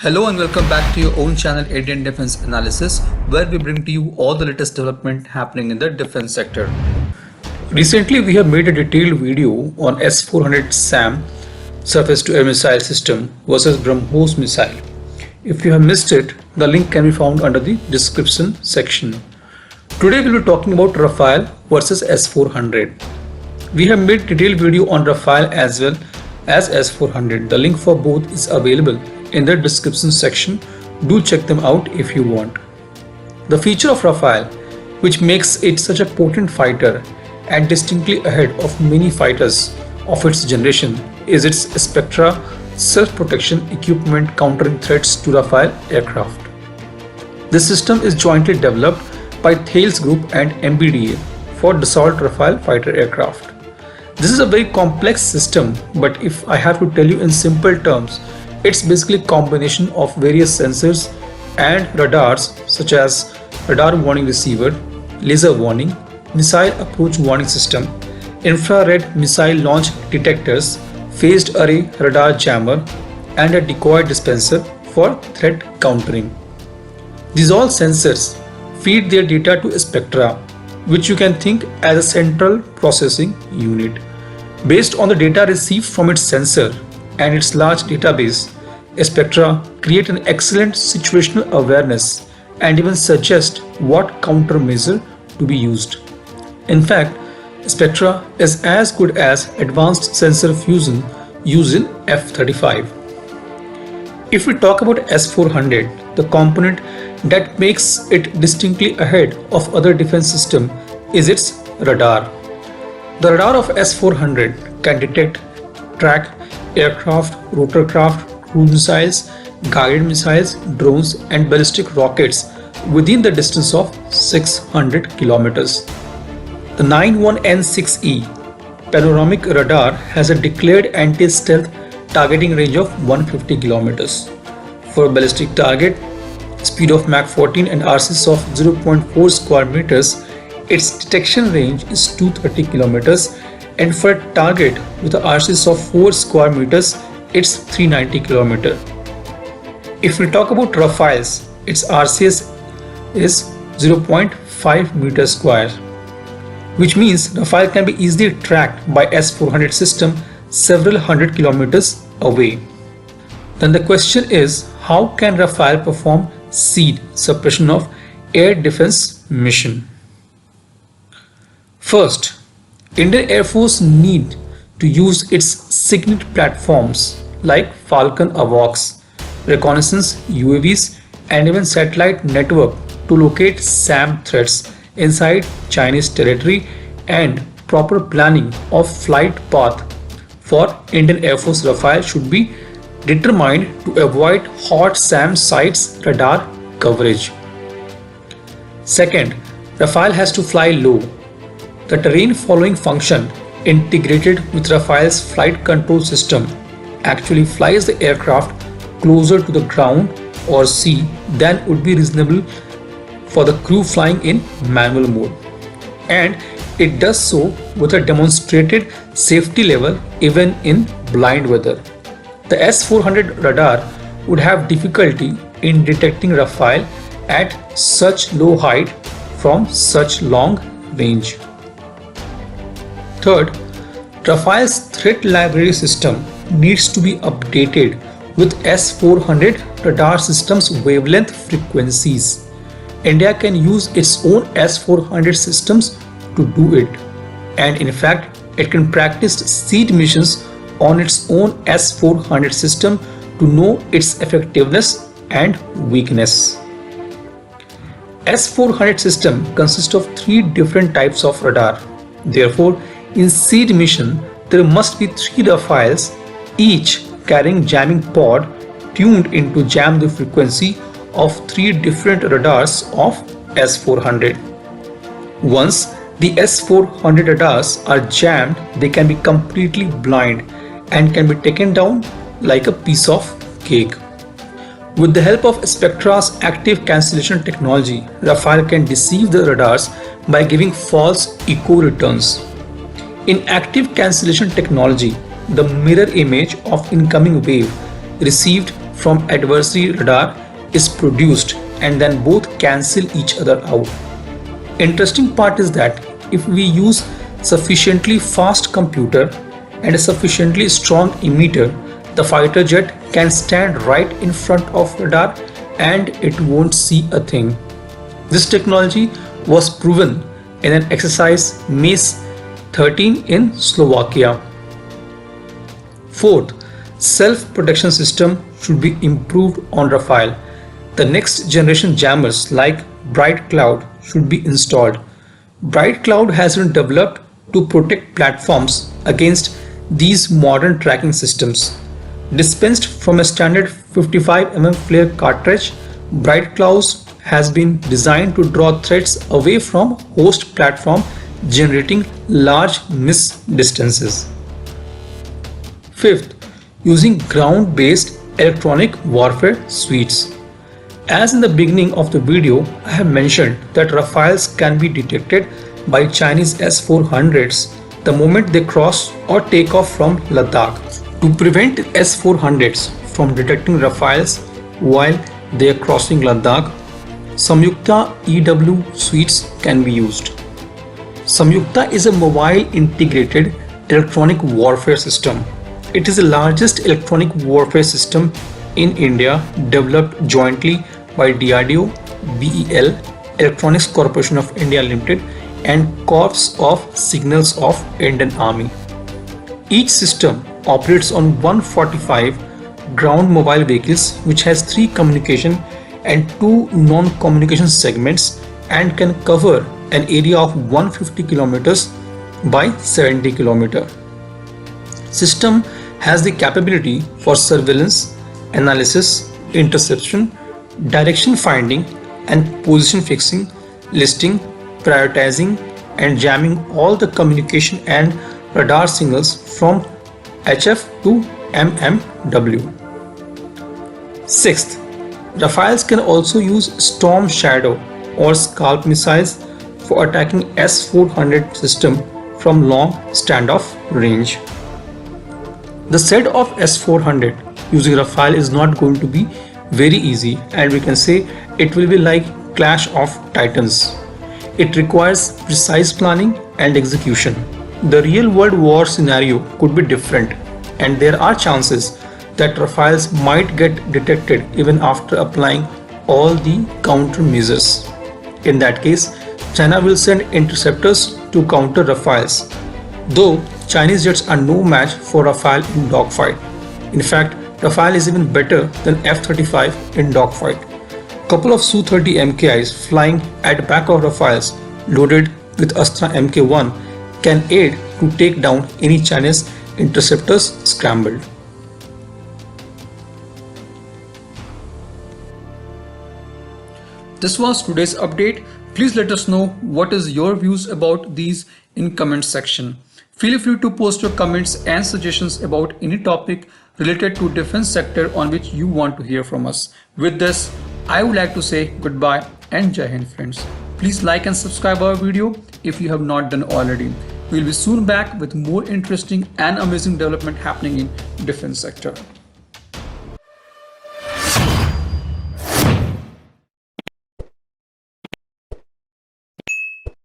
Hello and welcome back to your own channel Indian Defense Analysis, where we bring to you all the latest development happening in the defense sector. Recently we have made a detailed video on S-400 SAM surface to air missile system versus BrahMos missile. If you have missed it, the link can be found under the description section. Today we will be talking about Rafale versus S-400. We have made a detailed video on Rafale as well as S-400. The link for both is available in the description section. Do check them out if you want. The feature of Rafale, which makes it such a potent fighter and distinctly ahead of many fighters of its generation, is its Spectra self-protection equipment countering threats to Rafale aircraft. This system is jointly developed by Thales Group and MBDA for Dassault Rafale fighter aircraft. This is a very complex system, but if I have to tell you in simple terms, it's basically a combination of various sensors and radars such as radar warning receiver, laser warning, missile approach warning system, infrared missile launch detectors, phased array radar jammer, and a decoy dispenser for threat countering. These all sensors feed their data to Spectra, which you can think as a central processing unit. Based on the data received from its sensor and its large database, Spectra create an excellent situational awareness and even suggest what countermeasure to be used. In fact, Spectra is as good as advanced sensor fusion used in F-35. If we talk about S-400, the component that makes it distinctly ahead of other defense systems is its radar. The radar of S-400 can detect, track aircraft, rotorcraft, cruise missiles, guided missiles, drones, and ballistic rockets within the distance of 600 kilometers. The 91N6E panoramic radar has a declared anti-stealth targeting range of 150 kilometers. For ballistic target, speed of Mach 14 and RCS of 0.4 square meters, its detection range is 230 kilometers, and for a target with an RCS of 4 square meters, it's 390 kilometers. If we talk about Rafales, its RCS is 0.5 meters square, which means Rafale can be easily tracked by S-400 system several hundred kilometers away. Then the question is, how can Rafale perform SEAD, Suppression of Air defense mission? First, Indian Air Force need to use its SIGNIT platforms like Falcon AWACS, reconnaissance UAVs, and even satellite network to locate SAM threats inside Chinese territory, and proper planning of flight path for Indian Air Force Rafale should be determined to avoid hot SAM sites radar coverage. Second, Rafale has to fly low. The terrain following function integrated with Rafale's flight control system actually flies the aircraft closer to the ground or sea than would be reasonable for the crew flying in manual mode, and it does so with a demonstrated safety level even in blind weather. The S-400 radar would have difficulty in detecting Rafale at such low height from such long range. Third, Rafale's threat library system needs to be updated with S-400 radar system's wavelength frequencies. India can use its own S-400 systems to do it, and in fact it can practice SEAD missions on its own S-400 system to know its effectiveness and weakness. S-400 system consists of 3 different types of radar. Therefore, in SEAD mission, there must be 3 Rafales, each carrying jamming pod tuned in to jam the frequency of 3 different radars of S-400. Once the S-400 radars are jammed, they can be completely blind and can be taken down like a piece of cake. With the help of Spectra's active cancellation technology, Rafale can deceive the radars by giving false echo returns. In active cancellation technology, the mirror image of incoming wave received from adversary radar is produced and then both cancel each other out. Interesting part is that if we use sufficiently fast computer and a sufficiently strong emitter, the fighter jet can stand right in front of radar and it won't see a thing. This technology was proven in an exercise May 13 in Slovakia. Fourth, self-protection system should be improved on Rafale. The next generation jammers like Bright Cloud should be installed. Bright Cloud has been developed to protect platforms against these modern tracking systems. Dispensed from a standard 55mm flare cartridge, Bright Cloud has been designed to draw threats away from host platform, generating large miss distances. Fifth, using ground-based electronic warfare suites. As in the beginning of the video, I have mentioned that Rafales can be detected by Chinese S-400s the moment they cross or take off from Ladakh. To prevent S-400s from detecting Rafales while they are crossing Ladakh, Samyukta EW suites can be used. Samyukta is a mobile integrated electronic warfare system. It is the largest electronic warfare system in India, developed jointly by DRDO, BEL, Electronics Corporation of India Limited and Corps of Signals of Indian Army. Each system operates on 145 ground mobile vehicles which has 3 communication and 2 non-communication segments and can cover an area of 150 kilometers by 70 kilometers. System has the capability for surveillance, analysis, interception, direction finding and position fixing, listing, prioritizing and jamming all the communication and radar signals from HF to MMW. Sixth, Rafales can also use Storm Shadow or Scalp missiles for attacking S-400 system from long standoff range. The set of S-400 using Rafale is not going to be very easy, and we can say it will be like Clash of Titans. It requires precise planning and execution. The real world war scenario could be different, and there are chances that Rafales might get detected even after applying all the countermeasures. In that case, China will send interceptors to counter Rafales, though Chinese jets are no match for Rafale in dogfight. In fact, Rafale is even better than F-35 in dogfight. Couple of Su-30 MKIs flying at back of Rafales loaded with Astra Mk1 can aid to take down any Chinese interceptors scrambled. This was today's update. Please let us know what is your views about these in comment section. Feel free to post your comments and suggestions about any topic related to defense sector on which you want to hear from us. With this, I would like to say goodbye and Jai Hind friends. Please like and subscribe our video if you have not done already. We'll be soon back with more interesting and amazing development happening in defense sector.